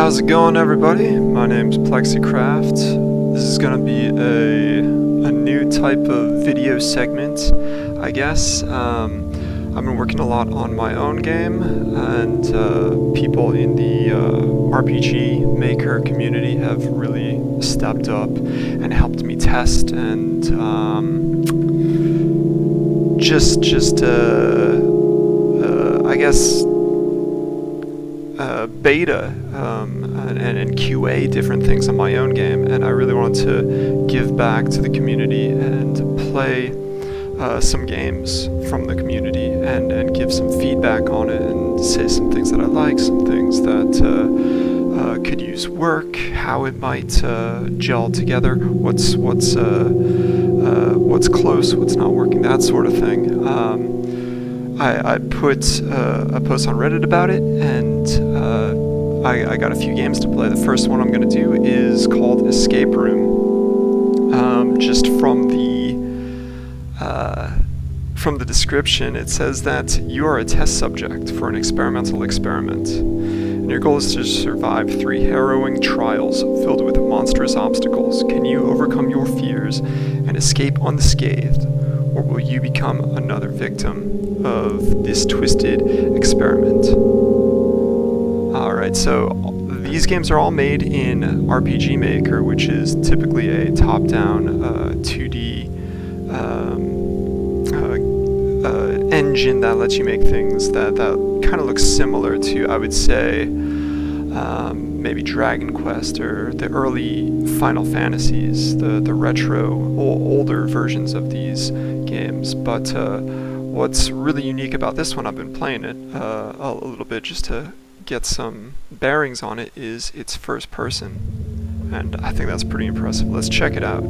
How's it going, everybody? My name's PlexiCraft. This is gonna be a new type of video segment, I guess. I've been working a lot on my own game, and people in the Rpgmaker community have really stepped up and helped me test and I guess beta and QA different things on my own game, and I really wanted to give back to the community and play some games from the community and give some feedback on it and say some things that I like, some things that could use work, how it might gel together, what's close, what's not working, that sort of thing. I put a post on Reddit about it, and I got a few games to play. The first one I'm going to do is called Escape Room. Just from the description, it says that you are a test subject for an experimental experiment, and your goal is to survive 3 harrowing trials filled with monstrous obstacles. Can you overcome your fears and escape unscathed, or will you become another victim of this twisted experiment? Alright, so these games are all made in Rpgmaker, which is typically a top-down 2D engine that lets you make things that kind of look similar to, I would say, maybe Dragon Quest or the early Final Fantasies, the retro, older versions of these games. But what's really unique about this one, I've been playing it a little bit just to get some bearings on it, is it's first person, and I think that's pretty impressive. Let's check it out.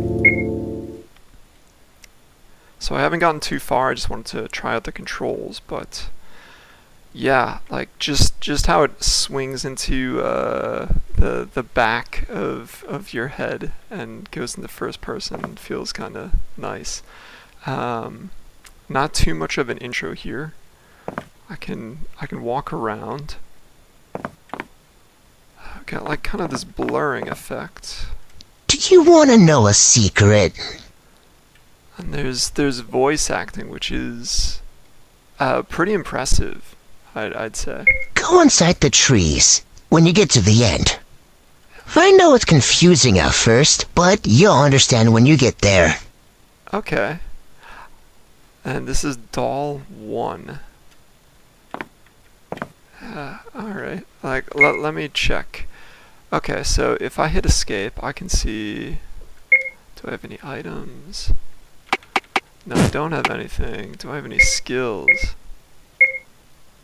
So I haven't gotten too far, I just wanted to try out the controls, but yeah, like just how it swings into the back of your head and goes into first person feels kind of nice. Not too much of an intro here. I can walk around. Got like kind of this blurring effect. Do you want to know a secret? And there's voice acting, which is pretty impressive, I'd say. Go inside the trees when you get to the end. I know it's confusing at first, but you'll understand when you get there. Okay. And this is doll 1. Alright, like, let me check. Okay, so if I hit escape, I can see... Do I have any items? No, I don't have anything. Do I have any skills?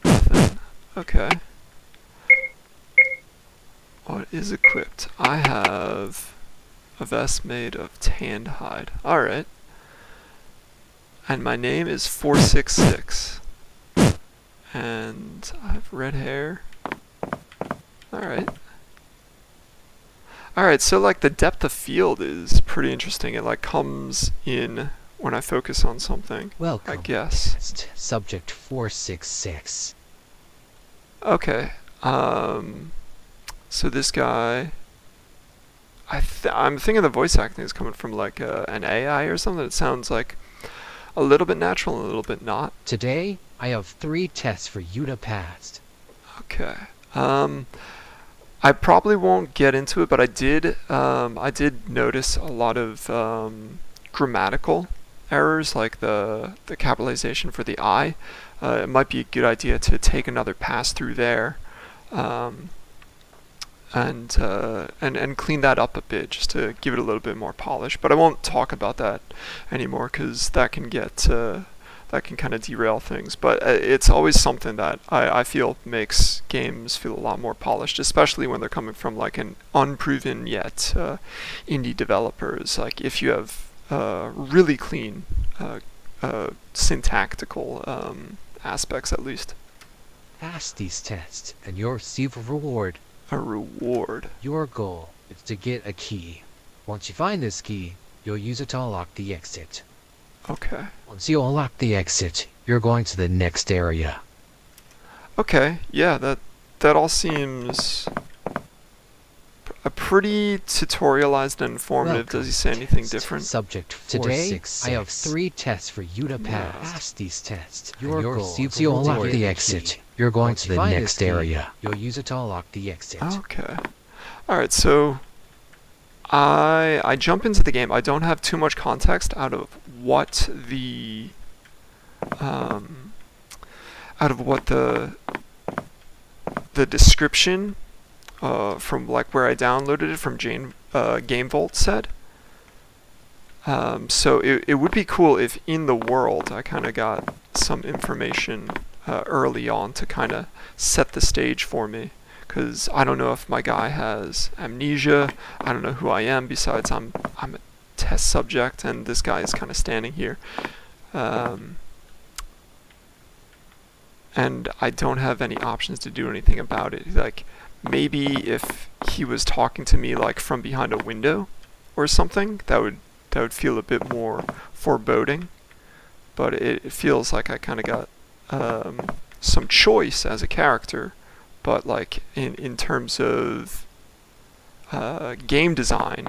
Nothing. Okay. What is equipped? I have a vest made of tanned hide. Alright. And my name is 466. And I have red hair. Alright. Alright, so like the depth of field is pretty interesting. It like comes in when I focus on something. Welcome. I guess. Test subject 466. Okay. So this guy, I'm thinking the voice acting is coming from like an AI or something. It sounds like a little bit natural and a little bit not. Today, I have 3 tests for you to pass. Okay. I probably won't get into it, but I did notice a lot of grammatical errors, like the capitalization for the I. It might be a good idea to take another pass through there, and clean that up a bit, just to give it a little bit more polish. But I won't talk about that anymore, because that can kind of derail things. But it's always something that I feel makes games feel a lot more polished, especially when they're coming from like an unproven yet indie developers. Like if you have really clean syntactical aspects, at least. Pass these tests, and you'll receive a reward. A reward? Your goal is to get a key. Once you find this key, you'll use it to unlock the exit. Okay. Once you unlock the exit, you're going to the next area. Okay, yeah, that all seems a pretty tutorialized and informative. Does he say anything different? Subject Today, 466. I have 3 tests for you to pass. Pass these tests. Your Your goal goal is to unlock to the get exit. key. You're going Once to you the find next this key, area. You'll use it to unlock the exit. Okay. Alright, so I jump into the game. I don't have too much context out of what the description from like where I downloaded it from Game Vault said. So it would be cool if in the world I kind of got some information early on to kind of set the stage for me. Because I don't know if my guy has amnesia. I don't know who I am. Besides, I'm a test subject, and this guy is kind of standing here, and I don't have any options to do anything about it. Like maybe if he was talking to me like from behind a window or something, that would feel a bit more foreboding. But it feels like I kind of got some choice as a character. But like in terms of game design,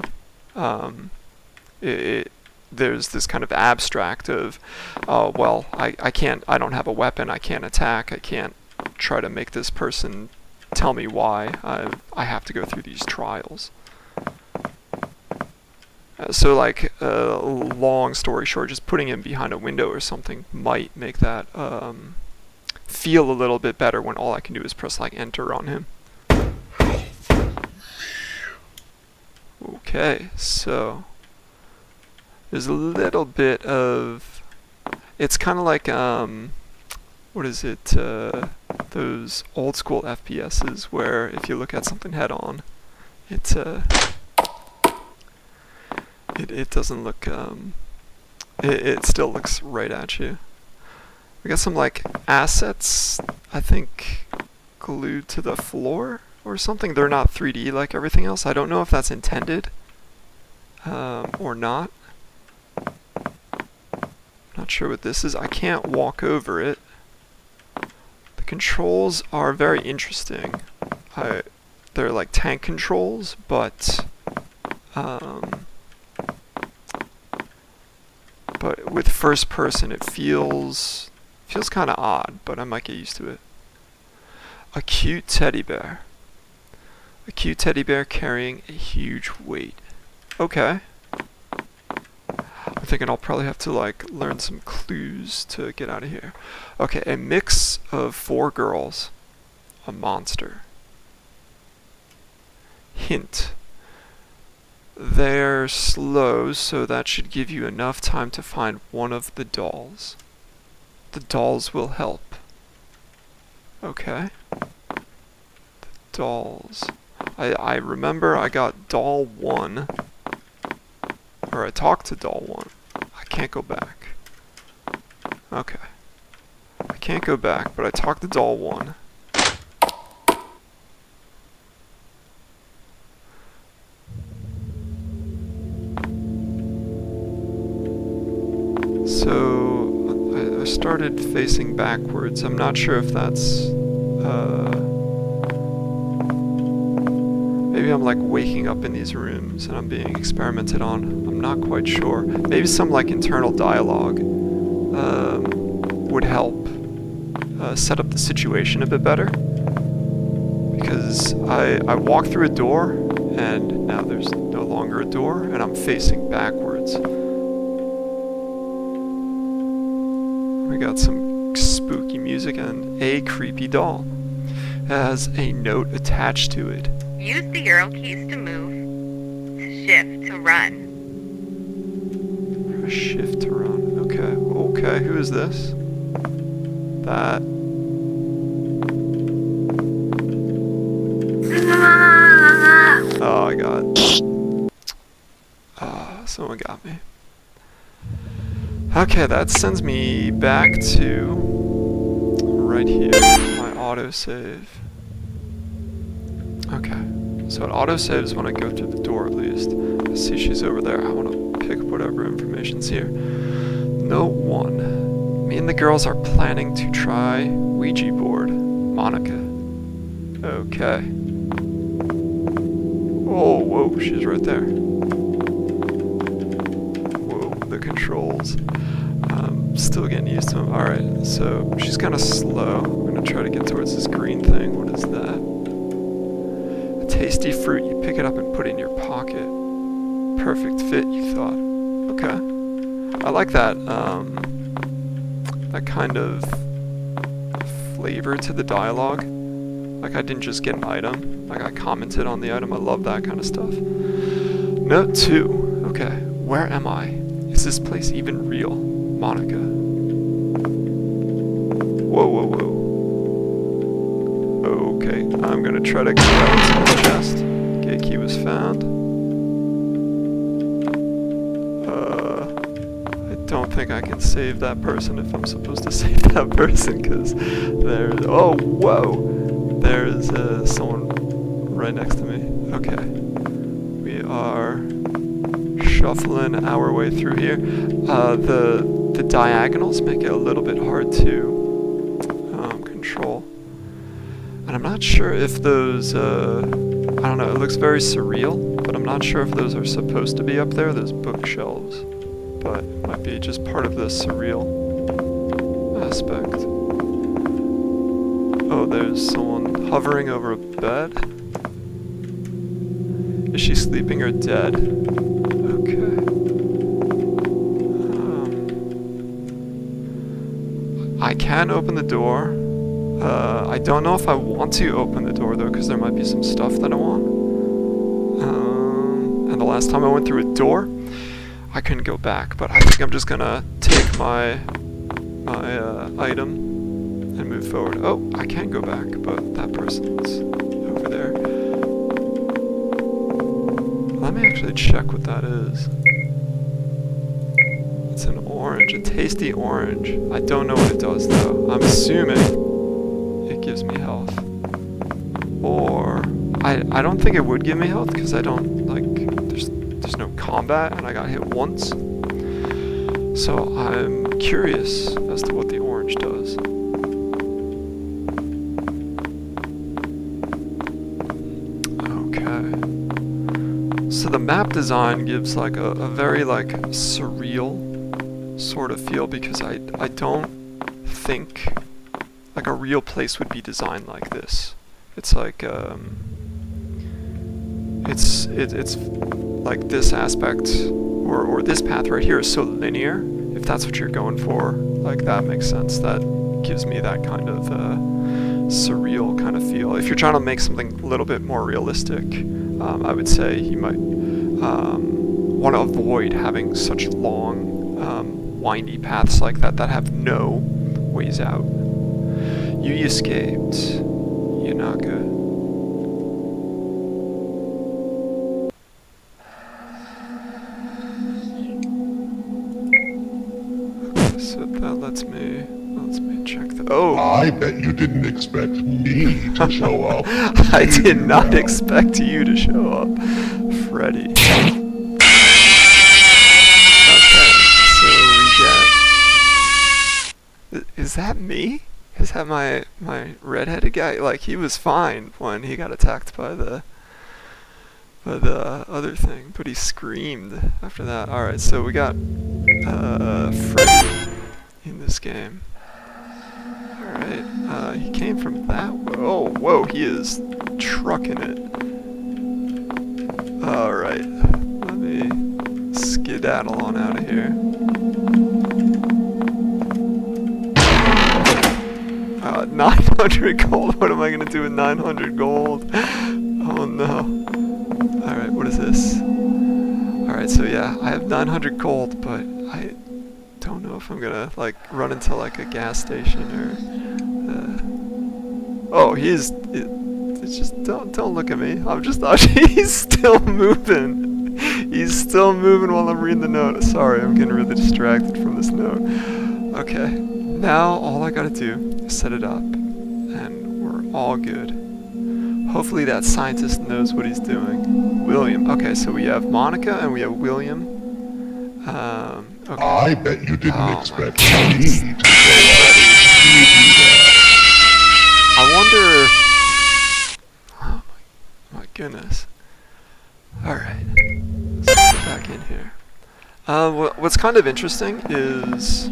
there's this kind of abstract of, well, I don't have a weapon, I can't attack, I can't try to make this person tell me why I have to go through these trials. So like, long story short, just putting him behind a window or something might make that feel a little bit better when all I can do is press like enter on him. Okay, so there's a little bit of, it's kind of like what is it, those old school FPSs where if you look at something head on, it doesn't look it still looks right at you. We got some like assets, I think, glued to the floor or something. They're not 3D like everything else. I don't know if that's intended or not. Not sure what this is. I can't walk over it. The controls are very interesting. They're like tank controls, but with first person it feels kind of odd, but I might get used to it. A cute teddy bear. A cute teddy bear carrying a huge weight. Okay. I'm thinking I'll probably have to like learn some clues to get out of here. Okay, a mix of 4 girls. A monster. Hint. They're slow, so that should give you enough time to find one of the dolls. The dolls will help. Okay. The dolls. I remember I got doll 1. Or I talked to doll 1. I can't go back. Okay. I can't go back, but I talked to doll 1. So I started facing backwards. I'm not sure if that's maybe I'm like waking up in these rooms and I'm being experimented on. I'm not quite sure. Maybe some like internal dialogue would help set up the situation a bit better. Because I walked through a door and now there's no longer a door and I'm facing backwards. We got some spooky music and a creepy doll. It has a note attached to it. Use the arrow keys to move, to shift to run. Shift to run. Okay. Okay, who is this? That. Oh, I got. Someone got me. Okay, that sends me back to right here, my autosave. Okay, so it autosaves when I go through the door at least. I see she's over there. I want to pick up whatever information's here. Note 1. Me and the girls are planning to try Ouija board. Monica. Okay. Oh, whoa, she's right there. Whoa, the controls. Still getting used to them. Alright, so she's kind of slow. I'm gonna try to get towards this green thing. What is that? A tasty fruit. You pick it up and put it in your pocket. Perfect fit, you thought. Okay. I like that, that kind of flavor to the dialogue. Like I didn't just get an item, like I commented on the item. I love that kind of stuff. Note 2. Okay, where am I? Is this place even real? Monica. Whoa, whoa, whoa. Okay, I'm gonna try to grab into the chest. Gate key was found. I don't think I can save that person if I'm supposed to save that person, because there's... Oh, whoa! There's someone right next to me. Okay. We are shuffling our way through here. The diagonals make it a little bit hard to control. And I'm not sure if those, I don't know, it looks very surreal, but I'm not sure if those are supposed to be up there, those bookshelves. But it might be just part of the surreal aspect. Oh, there's someone hovering over a bed. Is she sleeping or dead? Okay. I can open the door. I don't know if I want to open the door though, because there might be some stuff that I want. And the last time I went through a door, I couldn't go back. But I think I'm just gonna take my item and move forward. Oh, I can't go back, but that person's over there. Let me actually check what that is. It's an orange, a tasty orange. I don't know what it does though. I'm assuming it gives me health. Or I don't think it would give me health because I don't like there's no combat and I got hit once. So I'm curious as to what the orange does. Okay. So the map design gives like a very like surreal sort of feel, because I don't think like a real place would be designed like this. It's like it's like this aspect or this path right here is so linear. If that's what you're going for, like that makes sense. That gives me that kind of surreal kind of feel. If you're trying to make something a little bit more realistic, I would say you might want to avoid having such long windy paths like that that have no ways out. You escaped. You're not good. Okay, so that lets me check the... Oh! I bet you didn't expect me to show up. I did not expect you to show up, Freddy. Is that me? Is that my redheaded guy? Like, he was fine when he got attacked by the other thing, but he screamed after that. Alright, so we got Freddy in this game. Alright, he came from that way. Oh, whoa, he is trucking it. Alright, let me skedaddle on out of here. 900 gold? What am I gonna do with 900 gold? Oh no. Alright, what is this? Alright, so yeah, I have 900 gold, but I don't know if I'm gonna, like, run into, like, a gas station or... Oh, it's just, don't look at me. I'm just, he's still moving. He's still moving while I'm reading the note. Sorry, I'm getting really distracted from this note. Okay, now all I gotta do is set it up, and we're all good. Hopefully that scientist knows what he's doing. William. Okay, so we have Monica and we have William. Okay. I bet you didn't expect me to show up. I wonder... Oh my goodness. Alright, let's get back in here. What's kind of interesting is,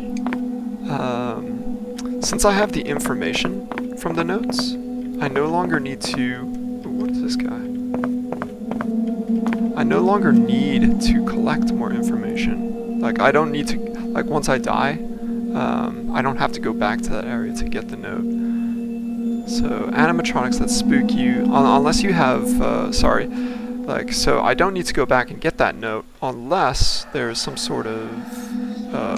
since I have the information from the notes, I no longer need to... What is this guy? I no longer need to collect more information. Like, I don't need to... Like, once I die, I don't have to go back to that area to get the note. So, animatronics that spook you, unless you have, sorry, like, so I don't need to go back and get that note unless there's some sort of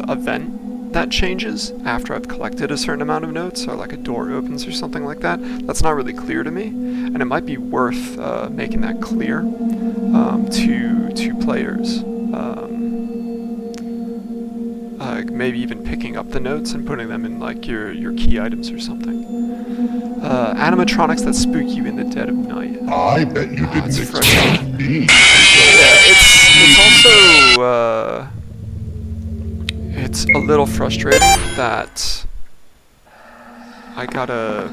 event that changes after I've collected a certain amount of notes, or like a door opens or something like that. That's not really clear to me, and it might be worth making that clear to players. Maybe even picking up the notes and putting them in like your key items or something. Animatronics that spook you in the dead of night. I bet you didn't That's expect me. Yeah, it's also it's a little frustrating that I gotta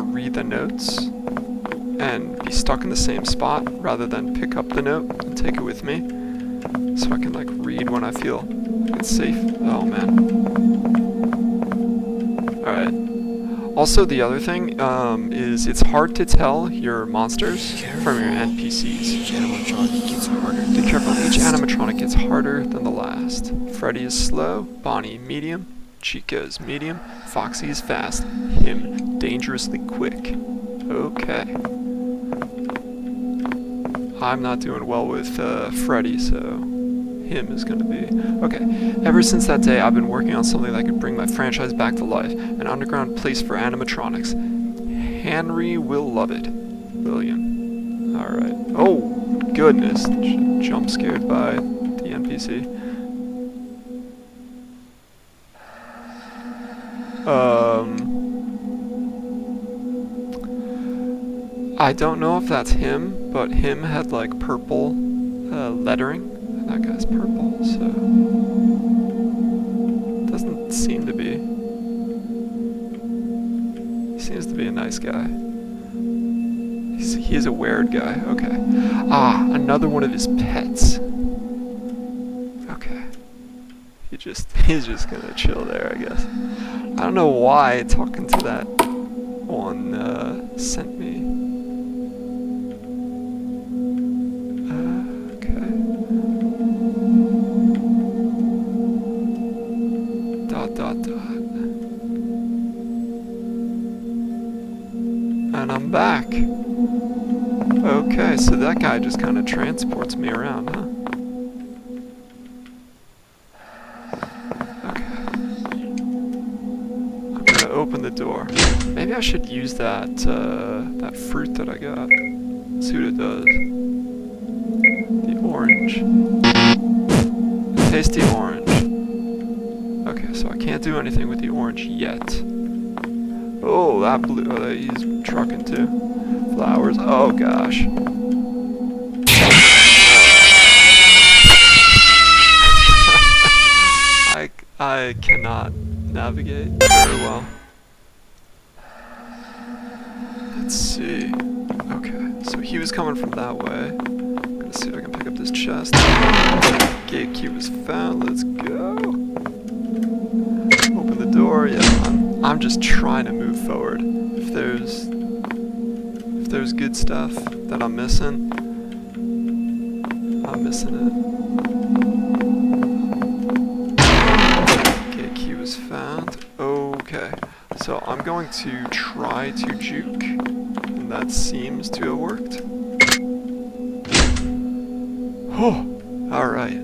read the notes and be stuck in the same spot rather than pick up the note and take it with me, so I can like read when I feel it's safe. Oh man. Alright. Also, the other thing is it's hard to tell your monsters from your NPCs. Each animatronic gets harder. Be careful, each animatronic gets harder than the last. Freddy is slow, Bonnie medium, Chica is medium, Foxy is fast, him dangerously quick. Okay. I'm not doing well with Freddy, so him is gonna be... Okay. Ever since that day, I've been working on something that could bring my franchise back to life. An underground place for animatronics. Henry will love it. William. Alright. Oh, goodness. Jump scared by the NPC. I don't know if that's him, but him had like purple lettering. That guy's purple, so doesn't seem to be. He seems to be a nice guy. He's a weird guy. Okay. Ah, another one of his pets. Okay. He's just gonna chill there, I guess. I don't know why talking to that one sent me. And I'm back. Okay, so that guy just kind of transports me around, huh? Okay. I'm gonna open the door. Maybe I should use that that fruit that I got. Let's see what it does. The orange. Tasty orange. Okay, so I can't do anything with the orange yet. Oh, that blue. Oh, he's trucking too. Flowers. Oh gosh. I cannot navigate very well. Let's see. Okay, so he was coming from that way. I'm gonna see if I can pick up this chest. Gate key was found. Let's go. Open the door. Yeah, I'm just trying to move forward. If there's good stuff that I'm missing it. Gate key was found. Okay, so I'm going to try to juke, and that seems to have worked. Oh, all right.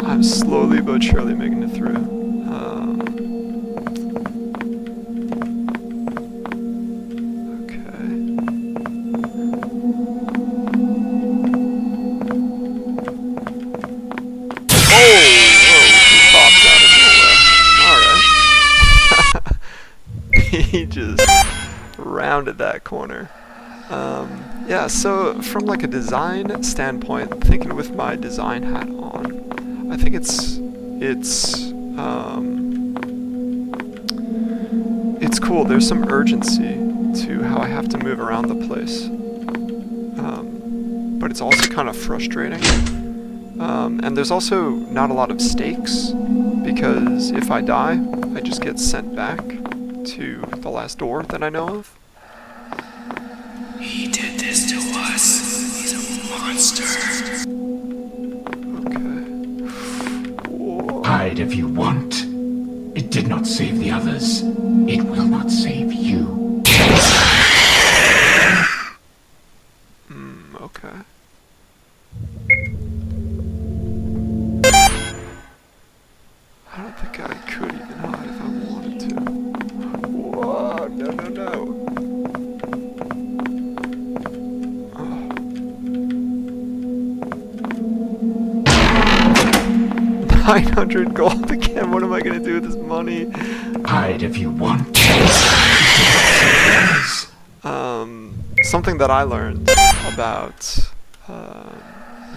I'm slowly but surely making it through. Okay. Oh, whoa, he popped out of nowhere. Alright. He just rounded that corner. Yeah, so from like a design standpoint, thinking with my design hat on, I think it's cool. There's some urgency to how I have to move around the place. but it's also kind of frustrating. And there's also not a lot of stakes, because if I die, I just get sent back to the last door that I know of. He did this to us. He's a monster. Okay. Whoa. Hide if you want. It did not save the others. It will not save you. Okay. I don't think I could even hide if I wanted to. Whoa, no, no, no. Oh. 900 gold again, what am I gonna do with this money? Hide if you want. Something that I learned about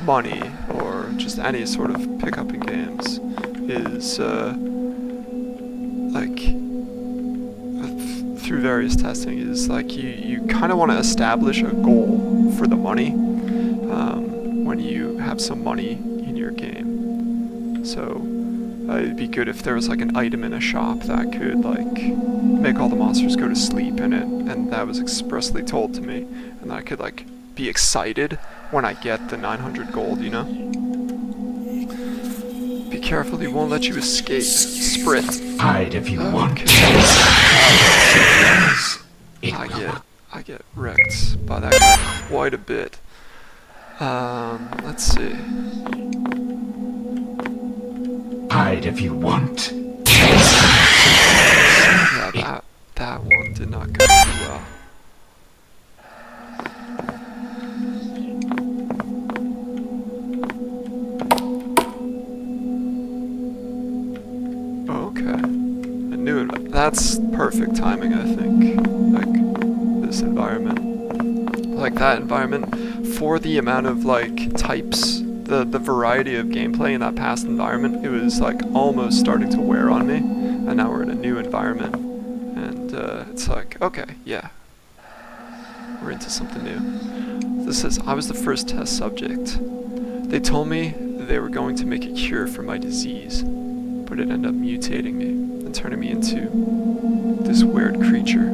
money, or just any sort of pickup in games, is through various testing, is like you kind of want to establish a goal for the money when you have some money in your game. So it'd be good if there was like an item in a shop that could like make all the monsters go to sleep in it, and that was expressly told to me, and I could like be excited when I get the 900 gold, you know? Be careful, he won't let you escape. Sprint. Hide if you want. I get wrecked by that guy quite a bit. Let's see. Hide if you want. Yeah, that one did not go too well. Okay. I knew it. That's perfect timing, I think. Like, this environment. Like, that environment, for the amount of, like, types, the variety of gameplay in that past environment, it was, like, almost starting to wear on me. And now we're in a new environment. And, it's like, okay, yeah. We're into something new. This says, I was the first test subject. They told me they were going to make a cure for my disease, but it ended up mutating me and turning me into this weird creature.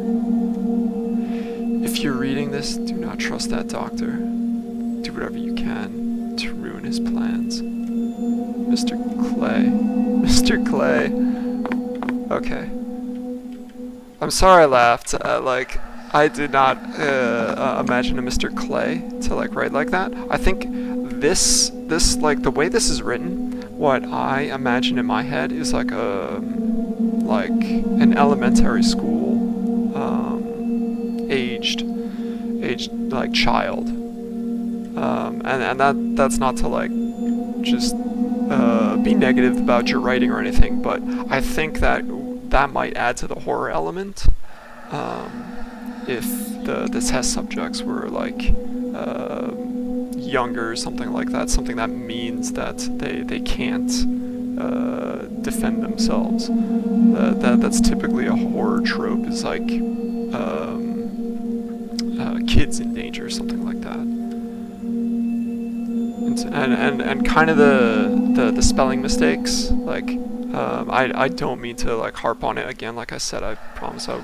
If you're reading this, do not trust that doctor. Do whatever you can to ruin his plans. Mr. Clay. Mr. Clay. Okay. I'm sorry I laughed. Like, I did not imagine a Mr. Clay to like write like that. I think this like the way this is written, what I imagine in my head is like an elementary school aged like child, and that's not to like just be negative about your writing or anything, but I think that might add to the horror element if the test subjects were like younger or something like that, something that means that they can't defend themselves. That's typically a horror trope, is like kids in danger or something like that. And kind of the spelling mistakes, like I don't mean to like harp on it again, like I said, I promise I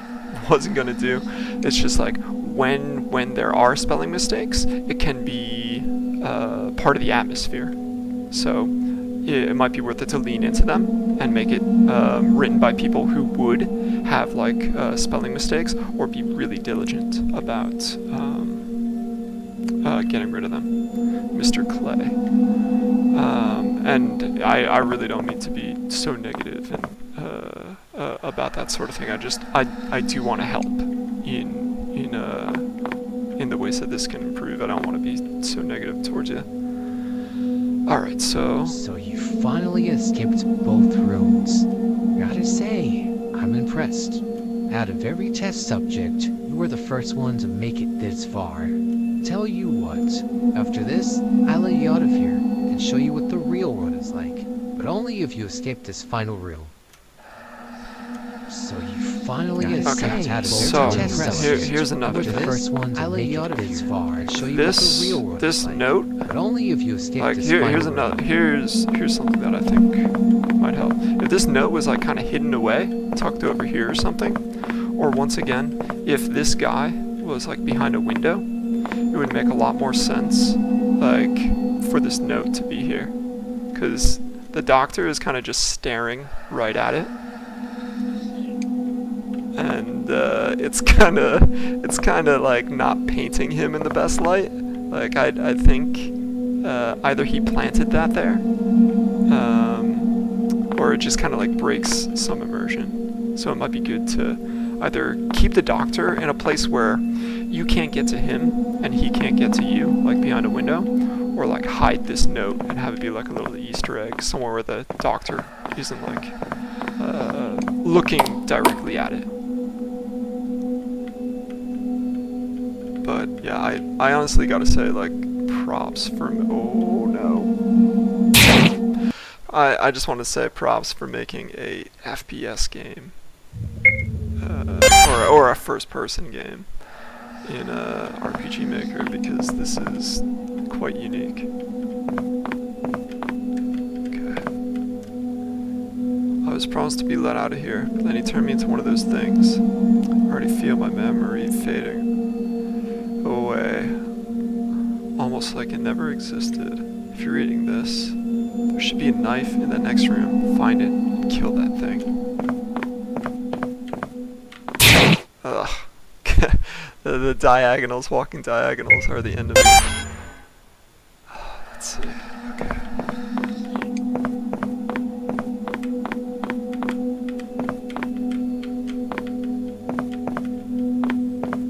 wasn't gonna do. It's just like when there are spelling mistakes, it can be part of the atmosphere. So it might be worth it to lean into them and make it written by people who would have like spelling mistakes, or be really diligent about getting rid of them. Mr. Clay. And I really don't mean to be so negative and about that sort of thing. I do want to help in the ways that this can improve. I don't want to be so negative towards you. Alright, so you finally escaped both rooms. Gotta say, I'm impressed. Out of every test subject, you were the first one to make it this far. Tell you what, after this, I'll let you out of here and show you what the real world is like. But only if you escape this final room. So you finally Okay, escaped out of so every test subject. here's another You're the thing. first one to I'll let make you it out of this here. far and show you what This the real world is like. note, But only if you escape like this here's final another room. here's something that I think might help. If this note was like kind of hidden away, tucked over here or something, or once again, if this guy was like behind a window, it would make a lot more sense, like for this note to be here, because the doctor is kind of just staring right at it, and it's kind of like not painting him in the best light. Like I think either he planted that there, or it just kind of like breaks some immersion. So it might be good to either keep the doctor in a place where you can't get to him and he can't get to you, like behind a window, or like hide this note and have it be like a little Easter egg somewhere where the doctor isn't like looking directly at it. But yeah, I honestly gotta say, like, props for oh no. I just want to say props for making a FPS game, or a first-person game in Rpgmaker, because this is quite unique. Okay. I was promised to be let out of here, but then he turned me into one of those things. I already feel my memory fading away, almost like it never existed. If you're reading this, there should be a knife in that next room. Find it and kill that thing. Ugh. the diagonals, walking diagonals, are the end of it. Let's see. Okay.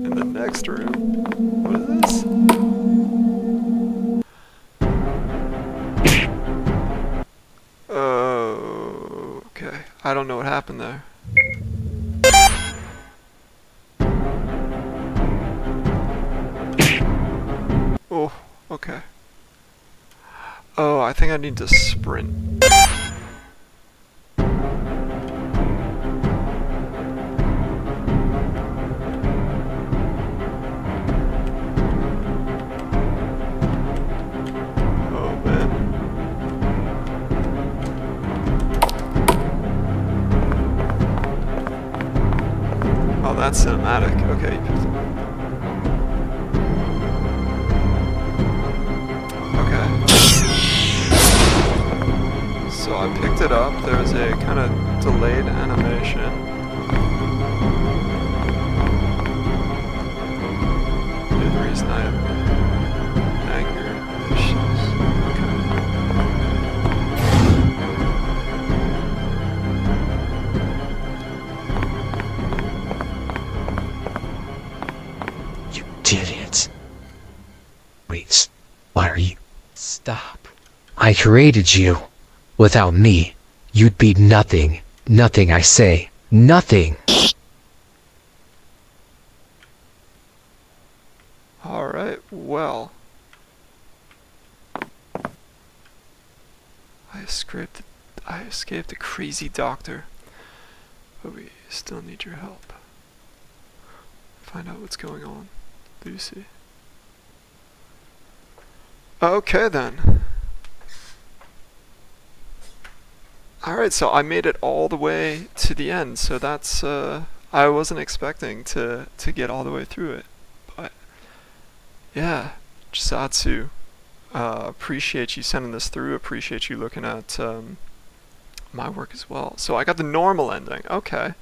In the next room. What is this? Oh, okay. I don't know what happened there. Oh, okay. Oh, I think I need to sprint. Oh, man. Oh, that's cinematic. Okay. So I picked it up. There was a kind of delayed animation. The reason I have anger issues. You did it. Wait, why are you... Stop. I created you. Without me, you'd be nothing. Nothing, I say. Nothing. Alright, well. I escaped the crazy doctor. But we still need your help. Find out what's going on, Lucy. Okay then. Alright, so I made it all the way to the end, so that's, I wasn't expecting to get all the way through it, but, yeah, Chisatsu, appreciate you sending this through, appreciate you looking at, my work as well. So I got the normal ending, okay,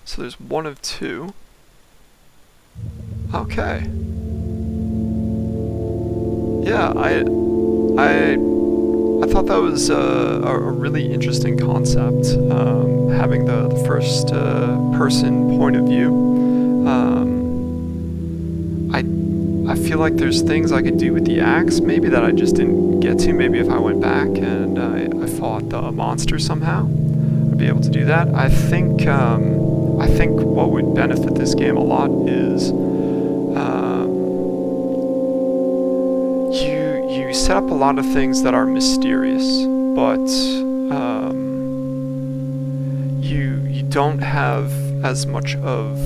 so there's one of two, okay, yeah, I thought that was a really interesting concept, having the first person point of view. I feel like there's things I could do with the axe, maybe that I just didn't get to. Maybe if I went back and I fought the monster somehow, I'd be able to do that. I think what would benefit this game a lot is you set up a lot of things that are mysterious, but you don't have as much of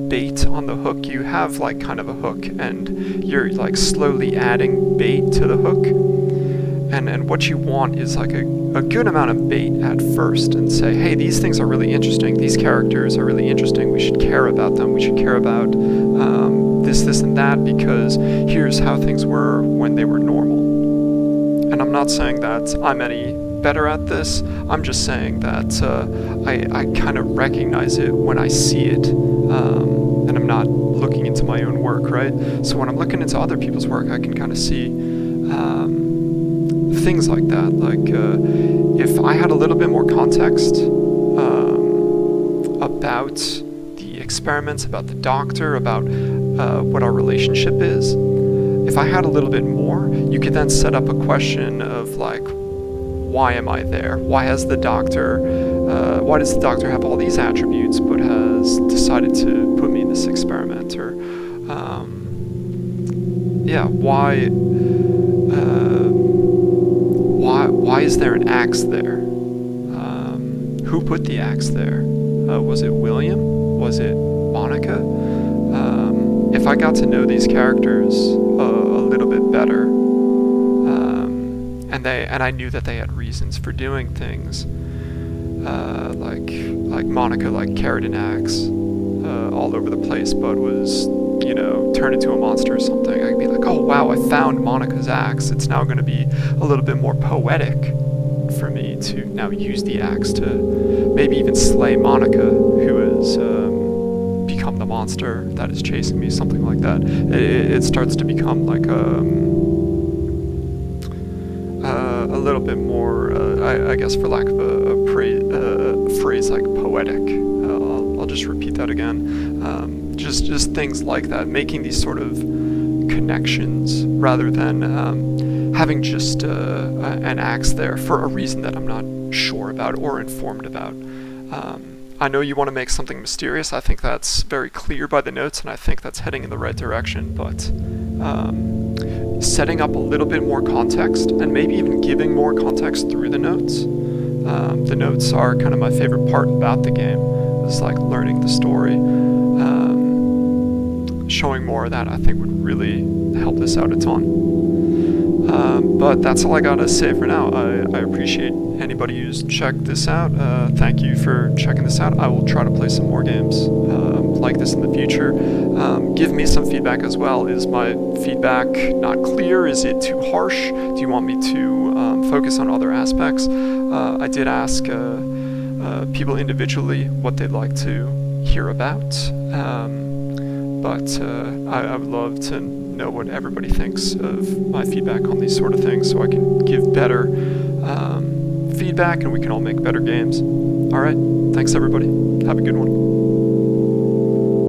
bait on the hook. You have like kind of a hook, and you're like slowly adding bait to the hook. And what you want is like a good amount of bait at first, and say, hey, these things are really interesting. These characters are really interesting. We should care about them. We should care about this, and that, because here's how things were when they were normal. And I'm not saying that I'm any better at this. I'm just saying that I kind of recognize it when I see it, and I'm not looking into my own work, right? So when I'm looking into other people's work, I can kind of see things like that. Like if I had a little bit more context about the experiments, about the doctor, about what our relationship is, if I had a little bit more, you could then set up a question of like, why am I there? Why does the doctor have all these attributes but has decided to put me in this experiment? Or why is there an axe there? Who put the axe there? Was it William? Was it Monica? If I got to know these characters a little bit better, and I knew that they had reasons for doing things, like Monica, like carried an axe all over the place, but was, turned into a monster or something. I'd be like, oh wow, I found Monica's axe. It's now going to be a little bit more poetic for me to now use the axe to maybe even slay Monica, who has become the monster that is chasing me, something like that. It starts to become like a little bit more, I guess, for lack of a phrase like poetic. I'll just repeat that again. Just things like that, making these sort of connections rather than having just an axe there for a reason that I'm not sure about or informed about. I know you want to make something mysterious. I think that's very clear by the notes, and I think that's heading in the right direction, but setting up a little bit more context, and maybe even giving more context through the notes. The notes are kind of my favorite part about the game. It's like learning the story. Showing more of that, I think, would really help this out a ton. But that's all I gotta say for now. I appreciate anybody who's checked this out. Thank you for checking this out. I will try to play some more games like this in the future. Give me some feedback as well. Is my feedback not clear? Is it too harsh? Do you want me to focus on other aspects? I did ask people individually what they'd like to hear about. But I would love to know what everybody thinks of my feedback on these sort of things, so I can give better feedback and we can all make better games. Alright, thanks everybody. Have a good one.